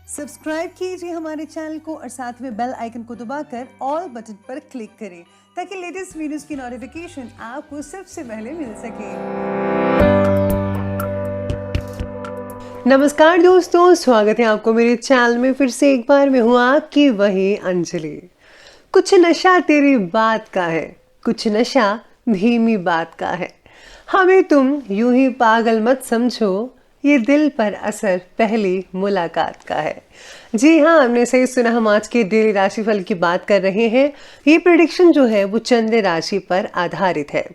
Subscribe कीजिए हमारे channel को और साथ में बेल आइकन को दबाकर ऑल बटन पर क्लिक करें ताकि लेटेस्ट वीडियोस की नोटिफिकेशन आपको सबसे पहले मिल सके। नमस्कार दोस्तों, स्वागत है आपको मेरे चैनल में। फिर से एक बार मैं हूँ आपकी वही अंजलि। कुछ नशा तेरी बात का है, कुछ नशा धीमी बात का है। हमें तुम यूं ही पागल मत समझो, ये दिल पर असर पहली मुलाकात का है। जी हाँ, हमने सही सुना। हम आज के डेली राशिफल की बात कर रहे हैं। ये प्रेडिक्शन जो है वो चंद्र राशि पर आधारित है।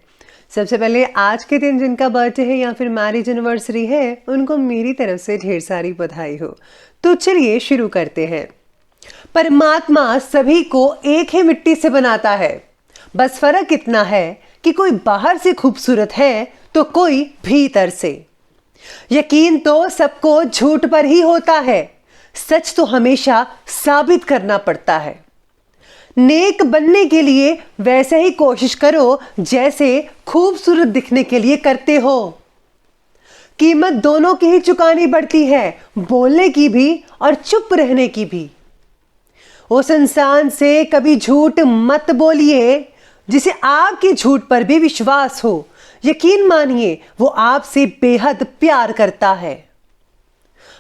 सबसे पहले आज के दिन जिनका बर्थडे है या फिर मैरिज एनिवर्सरी है, उनको मेरी तरफ से ढेर सारी बधाई हो। तो चलिए शुरू करते हैं। परमात्मा सभी को एक ही मिट्टी से बनाता है, बस फर्क इतना है कि कोई बाहर से खूबसूरत है तो कोई भीतर से। यकीन तो सबको झूठ पर ही होता है, सच तो हमेशा साबित करना पड़ता है। नेक बनने के लिए वैसे ही कोशिश करो जैसे खूबसूरत दिखने के लिए करते हो। कीमत दोनों की ही चुकानी पड़ती है, बोलने की भी और चुप रहने की भी। उस इंसान से कभी झूठ मत बोलिए जिसे आपके झूठ पर भी विश्वास हो। यकीन मानिए, वो आपसे बेहद प्यार करता है।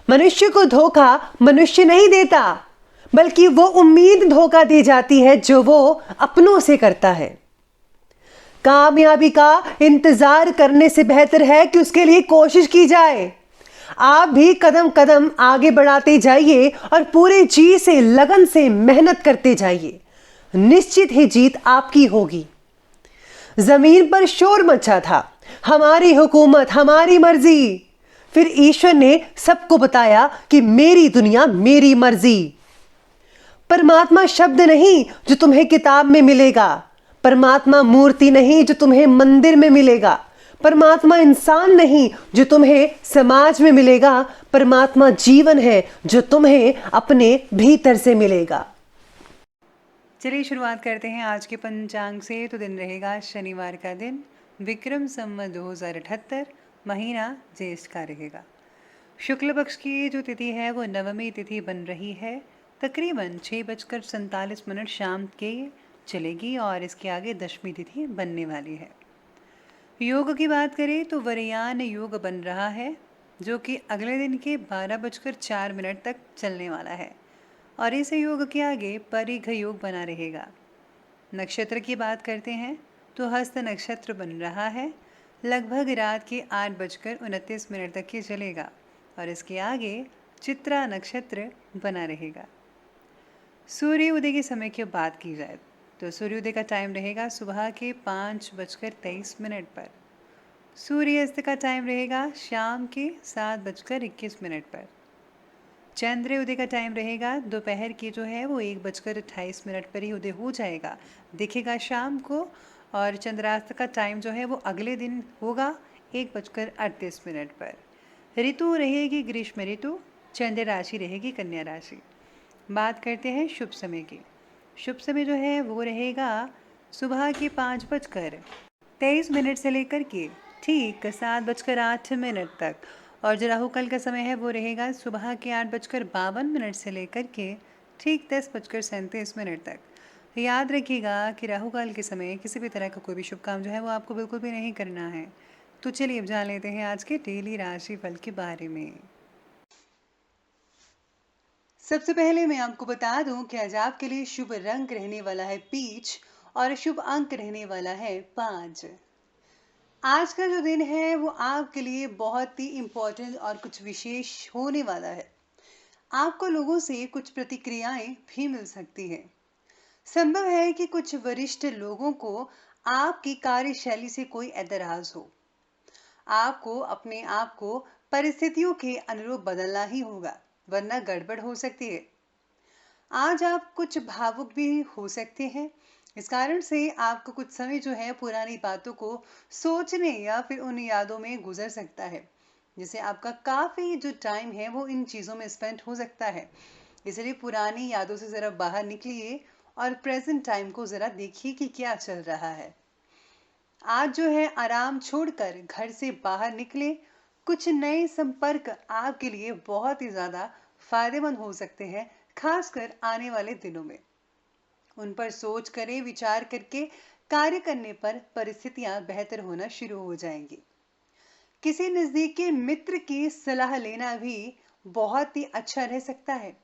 मनुष्य को धोखा मनुष्य नहीं देता, बल्कि वो उम्मीद धोखा दी जाती है जो वो अपनों से करता है। कामयाबी का इंतजार करने से बेहतर है कि उसके लिए कोशिश की जाए। आप भी कदम कदम आगे बढ़ाते जाइए और पूरे जी से, लगन से मेहनत करते जाइए। निश्चित ही जीत आपकी होगी। जमीन पर शोर मचा था, हमारी हुकूमत, हमारी मर्जी। फिर ईश्वर ने सबको बताया कि मेरी दुनिया मेरी मर्जी। परमात्मा शब्द नहीं जो तुम्हें किताब में मिलेगा, परमात्मा मूर्ति नहीं जो तुम्हें मंदिर में मिलेगा, परमात्मा इंसान नहीं जो तुम्हें समाज में मिलेगा, परमात्मा जीवन है जो तुम्हें अपने भीतर से मिलेगा। चलिए शुरुआत करते हैं आज के पंचांग से। तो दिन रहेगा शनिवार का दिन, विक्रम संवत 2078, महीना ज्येष्ठ का रहेगा। शुक्ल पक्ष की जो तिथि है वो नवमी तिथि बन रही है। तकरीबन 6:47 शाम के चलेगी और इसके आगे दशमी तिथि बनने वाली है। योग की बात करें तो वरयान योग बन रहा है, जो कि अगले दिन के 12:04 तक चलने वाला है और इस योग के आगे परिघ योग बना रहेगा। नक्षत्र की बात करते हैं तो हस्त नक्षत्र बन रहा है, लगभग रात के 8:29 तक ये चलेगा और इसके आगे चित्रा नक्षत्र बना रहेगा। सूर्य उदय के समय की बात की जाए तो सूर्योदय का टाइम रहेगा सुबह के 5:23 पर। सूर्यास्त का टाइम रहेगा शाम के 7:21 पर। चंद्र उदय का टाइम रहेगा दोपहर की जो है वो 1:28 पर ही उदय हो जाएगा, दिखेगा शाम को। और चंद्रास्त का टाइम जो है वो अगले दिन होगा 1:38 पर। ऋतु रहेगी ग्रीष्म ऋतु, चंद्र राशि रहेगी कन्या राशि। बात करते हैं शुभ समय की। शुभ समय जो है वो रहेगा सुबह के 5:23 से लेकर के ठीक 7:08 तक। और जो राहु काल का समय है वो रहेगा सुबह के 8:52 से लेकर के ठीक 10:37 तक। याद रखिएगा कि राहु काल के समय किसी भी तरह का कोई भी शुभ काम जो है वो आपको बिल्कुल भी नहीं करना है। तो चलिए अब जान लेते हैं आज के डेली राशि फल के बारे में। सबसे पहले मैं आपको बता दूं कि आज आपके लिए शुभ रंग रहने वाला है पीच और शुभ अंक रहने वाला है 5। आज का जो दिन है वो आपके लिए बहुत ही इम्पोर्टेंट और कुछ विशेष होने वाला है। आपको लोगों से कुछ प्रतिक्रियाएं भी मिल सकती है। संभव है कि कुछ वरिष्ठ लोगों को आपकी कार्यशैली से कोई एतराज हो। आपको अपने आप को परिस्थितियों के अनुरूप बदलना ही होगा, वरना गड़बड़ हो सकती है। आज आप कुछ भावुक भी हो सकते हैं। इस कारण से आपको कुछ समय जो है पुरानी बातों को सोचने या फिर उन यादों में गुजर सकता है, जिससे आपका काफी जो टाइम है वो इन चीजों में स्पेंड हो सकता है। इसलिए पुरानी यादों से जरा बाहर निकलिए और प्रेजेंट टाइम को जरा देखिए कि क्या चल रहा है। आज जो है आराम छोड़कर घर से बाहर निकले। कुछ नए संपर्क आपके लिए बहुत ही ज्यादा फायदेमंद हो सकते हैं, खासकर आने वाले दिनों में। उन पर सोच करें, विचार करके कार्य करने पर परिस्थितियां बेहतर होना शुरू हो जाएंगी। किसी नजदीकी मित्र की सलाह लेना भी बहुत ही अच्छा रह सकता है।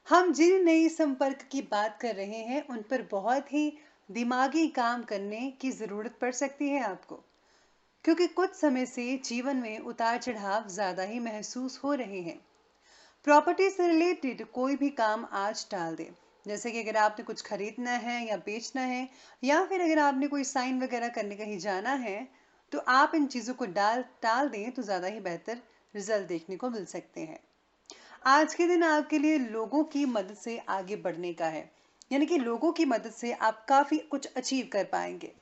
हम जिन नई संपर्क की बात कर रहे हैं उन पर बहुत ही दिमागी काम करने की जरूरत पड़ सकती है आपको, क्योंकि कुछ समय से जीवन में उतार चढ़ाव ज्यादा ही महसूस हो रहे हैं। प्रॉपर्टी से रिलेटेड कोई भी काम आज टाल दें। जैसे कि अगर आपने कुछ खरीदना है या बेचना है, या फिर अगर आपने कोई साइन वगैरह करने कहीं जाना है, तो आप इन चीज़ों को टाल दें तो ज़्यादा ही बेहतर रिजल्ट देखने को मिल सकते हैं। आज के दिन आपके लिए लोगों की मदद से आगे बढ़ने का है, यानी कि लोगों की मदद से आप काफ़ी कुछ अचीव कर पाएंगे।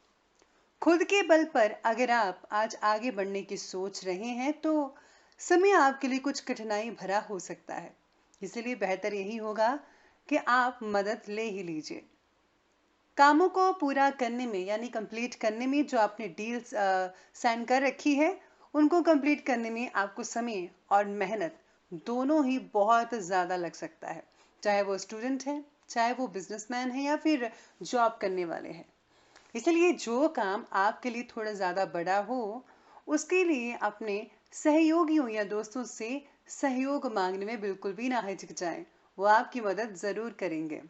खुद के बल पर अगर आप आज आगे बढ़ने की सोच रहे हैं तो समय आपके लिए कुछ कठिनाई भरा हो सकता है। इसीलिए बेहतर यही होगा कि आप मदद ले ही लीजिए। कामों को पूरा करने में, यानी कंप्लीट करने में, जो आपने डील्स साइन कर रखी है उनको कंप्लीट करने में आपको समय और मेहनत दोनों ही बहुत ज़्यादा लग सकता है। चाहे वो स्टूडेंट है, चाहे वो बिजनेसमैन है, या फिर जॉब करने वाले हैं। इसलिए जो काम आपके लिए थोड़ा ज़्यादा बड़ा हो, उसके लिए अपने सहयोगियों या दोस्तों से सहयोग मांगने में बिल्कुल भी ना हिचकिचाएं। वो आपकी मदद ज़रूर करेंगे।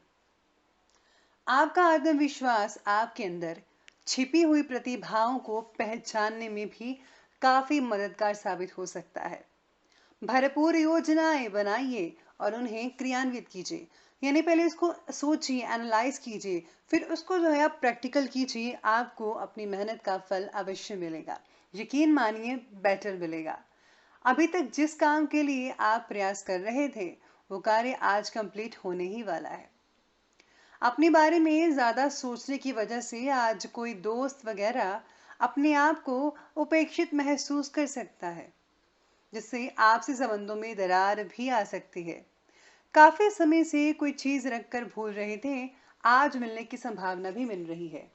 आपका आत्मविश्वास आपके अंदर छिपी हुई प्रतिभाओं को पहचानने में भी काफ़ी मददगार साबित हो सकता है। भरपूर योजनाएं बनाइए और उन्हें क्रियान्वित कीजिए। यानी पहले इसको सोचिए, एनालाइज कीजिए, फिर उसको जो है आप प्रैक्टिकल कीजिए। आपको अपनी मेहनत का फल अवश्य मिलेगा, यकीन मानिए बेटर मिलेगा। अभी तक जिस काम के लिए आप प्रयास कर रहे थे वो कार्य आज कंप्लीट होने ही वाला है। अपने बारे में ज़्यादा सोचने की वजह से आज कोई दोस्त वगैरह अपने आप को उपेक्षित महसूस कर सकता है, जिससे आपसी संबंधों में दरार भी आ सकती है। काफी समय से कोई चीज रखकर भूल रहे थे, आज मिलने की संभावना भी मिल रही है।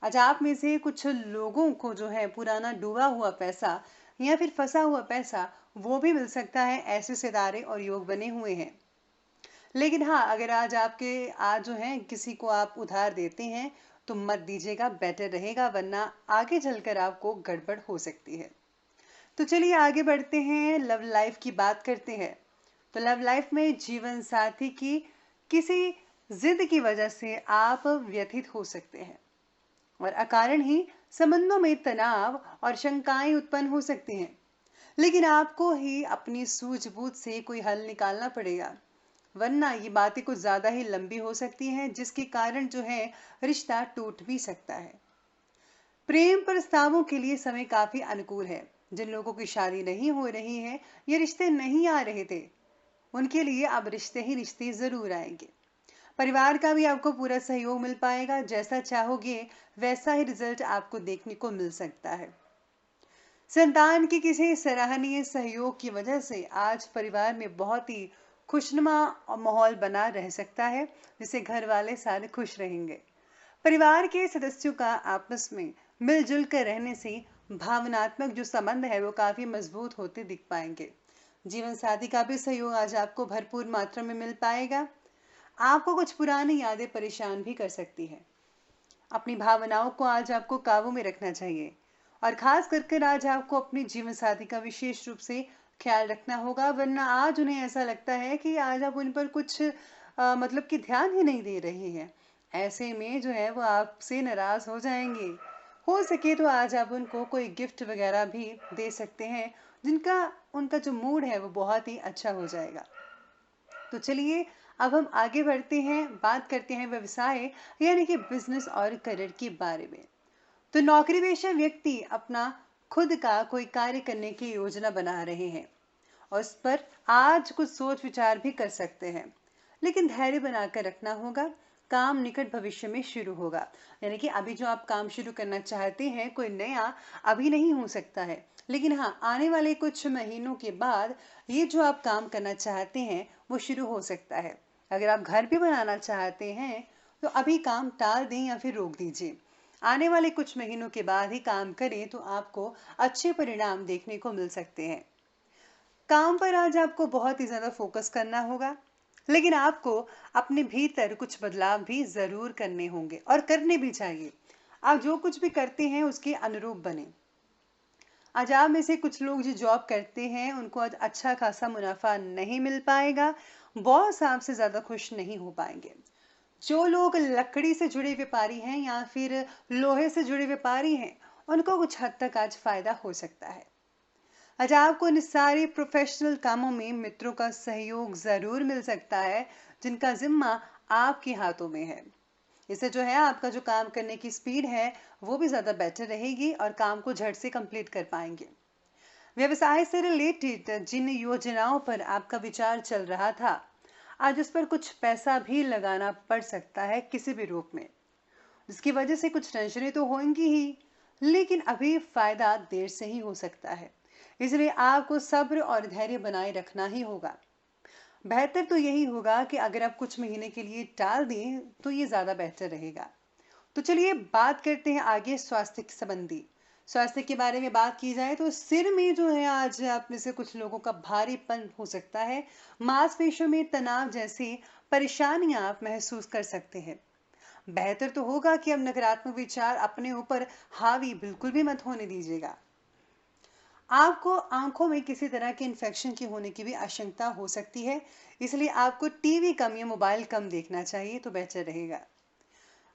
आज आप में से कुछ लोगों को जो है पुराना डूबा हुआ पैसा या फिर फंसा हुआ पैसा वो भी मिल सकता है। ऐसे सितारे और योग बने हुए हैं। लेकिन हाँ, अगर आज जो है किसी को आप उधार देते हैं तो मत दीजिएगा, बेटर रहेगा, वरना आगे चलकर आपको गड़बड़ हो सकती है। तो चलिए आगे बढ़ते हैं, लव लाइफ की बात करते हैं। तो लव लाइफ में जीवन साथी की किसी जिद की वजह से आप व्यथित हो सकते हैं और अकारण ही संबंधों में तनाव और शंकाएं उत्पन्न हो सकती हैं। लेकिन आपको ही अपनी सूझबूझ से कोई हल निकालना पड़ेगा, वरना ये बातें कुछ ज्यादा ही लंबी हो सकती हैं, जिसके कारण जो है रिश्ता टूट भी सकता है। प्रेम प्रस्तावों के लिए समय काफी अनुकूल है। जिन लोगों की शादी नहीं हो रही है, ये रिश्ते नहीं आ रहे थे, उनके लिए अब रिश्ते ही रिश्ते जरूर आएंगे। परिवार का भी आपको पूरा सहयोग मिल पाएगा। जैसा चाहोगे वैसा ही रिजल्ट आपको देखने को मिल सकता है। संतान के किसी सराहनीय सहयोग की वजह से आज परिवार में बहुत ही खुशनुमा माहौल बना रह सकता है, जिससे घर वाले सारे खुश रहेंगे। परिवार के सदस्यों का आपस में मिलजुल कर रहने से भावनात्मक जो संबंध है वो काफी मजबूत होते दिख पाएंगे। जीवन साथी का भी सहयोग आज आपको भरपूर मात्रा में मिल पाएगा। आपको कुछ पुरानी यादें परेशान भी कर सकती है। अपनी भावनाओं को आज आपको काबू में रखना चाहिए और खास करके आज आपको अपने जीवन साथी का विशेष रूप से ख्याल रखना होगा, वरना आज उन्हें ऐसा लगता है कि आज आप उन पर कुछ मतलब कि ध्यान ही नहीं दे रहे हैं। ऐसे में जो है वो आपसे नाराज हो जाएंगे। हो सके तो आज आप उनको कोई गिफ्ट वगैरह भी दे सकते हैं, जिनका उनका जो मूड है वो बहुत ही अच्छा हो जाएगा। तो चलिए अब हम आगे बढ़ते हैं, बात करते हैं व्यवसाय यानी कि बिजनेस और करियर के बारे में। तो नौकरी पेशा व्यक्ति अपना खुद का कोई कार्य करने की योजना बना रहे हैं और उस पर आज कुछ सोच विचार भी कर सकते हैं, लेकिन धैर्य बनाकर रखना होगा। काम निकट भविष्य में शुरू होगा, यानी कि अभी जो आप काम शुरू करना चाहते हैं कोई नया, अभी नहीं हो सकता है, लेकिन हाँ आने वाले कुछ महीनों के बाद ये जो आप काम करना चाहते हैं वो शुरू हो सकता है। अगर आप घर भी बनाना चाहते हैं तो अभी काम टाल दें या फिर रोक दीजिए। आने वाले कुछ महीनों के बाद ही काम करें तो आपको अच्छे परिणाम देखने को मिल सकते हैं। काम पर आज आपको बहुत ही ज़्यादा फोकस करना होगा, लेकिन आपको अपने भीतर कुछ बदलाव भी ज़रूर करने होंगे और करने भी चाहिए। आप जो कुछ भी करते हैं उसके अनुरूप बने। आज आप में से कुछ लोग जो जॉब करते हैं उनको आज अच्छा खासा मुनाफा नहीं मिल पाएगा, बॉस आपसे ज़्यादा खुश नहीं हो पाएंगे। जो लोग लकड़ी से जुड़े व्यापारी हैं या फिर लोहे से जुड़े व्यापारी हैं, उनको कुछ हद तक आज फायदा हो सकता है। आज आपको इन सारे प्रोफेशनल कामों में मित्रों का सहयोग जरूर मिल सकता है, जिनका जिम्मा आपके हाथों में है। इससे जो है आपका जो काम करने की स्पीड है वो भी ज़्यादा बेटर रहेगी और काम को झट से कंप्लीट कर पाएंगे। व्यवसाय से रिलेटेड जिन योजनाओं पर आपका विचार चल रहा था, आज उस पर कुछ पैसा भी लगाना पड़ सकता है किसी भी रूप में, जिसकी वजह से कुछ टेंशनें तो होंगी ही, लेकिन अभी फायदा देर से ही हो सकता है। इसलिए आपको सब्र और धैर्य बनाए रखना ही होगा। बेहतर तो यही होगा कि अगर आप कुछ महीने के लिए टाल दें तो ये ज़्यादा बेहतर रहेगा। तो चलिए बात करते हैं आगे स्वास्थ्य के संबंधी। स्वास्थ्य के बारे में बात की जाए तो सिर में जो है आज आप में से कुछ लोगों का भारीपन हो सकता है, मांसपेशियों में तनाव जैसी परेशानियां आप महसूस कर सकते हैं। बेहतर तो होगा कि अब नकारात्मक विचार अपने ऊपर हावी बिल्कुल भी मत होने दीजिएगा। आपको आंखों में किसी तरह के इन्फेक्शन की होने की भी आशंका हो सकती है, इसलिए आपको टीवी कम या मोबाइल कम देखना चाहिए तो बेहतर रहेगा।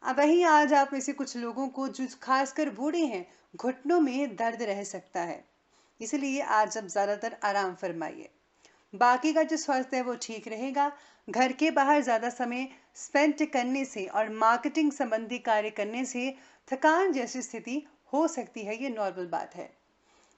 अब वहीं आज आप में से कुछ लोगों को जो खासकर बूढ़े हैं, घुटनों में दर्द रह सकता है, इसलिए आज अब ज़्यादातर आराम फरमाइए। बाकी का जो स्वास्थ्य है वो ठीक रहेगा। घर के बाहर ज़्यादा समय स्पेंड करने से और मार्केटिंग संबंधी कार्य करने से थकान जैसी स्थिति हो सकती है, ये नॉर्मल बात है।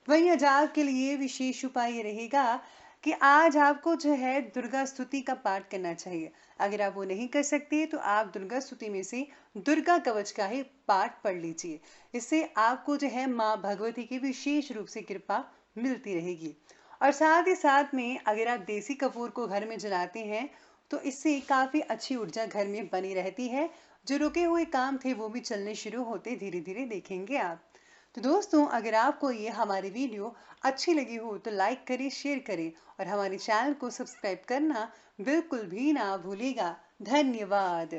वहीं अजाग के लिए विशेष उपाय ये रहेगा कि आज आपको जो है दुर्गा स्तुति का पाठ करना चाहिए। अगर आप वो नहीं कर सकते तो आप दुर्गा स्तुति में से दुर्गा कवच का ही पाठ पढ़ लीजिए। इससे आपको जो है माँ भगवती की विशेष रूप से कृपा मिलती रहेगी। और साथ ही साथ में अगर आप देसी कपूर को घर में जलाते हैं तो इससे काफ़ी अच्छी ऊर्जा घर में बनी रहती है। जो रुके हुए काम थे वो भी चलने शुरू होते धीरे धीरे देखेंगे आप। तो दोस्तों, अगर आपको ये हमारी वीडियो अच्छी लगी हो तो लाइक करें, शेयर करें और हमारे चैनल को सब्सक्राइब करना बिल्कुल भी ना भूलिएगा। धन्यवाद।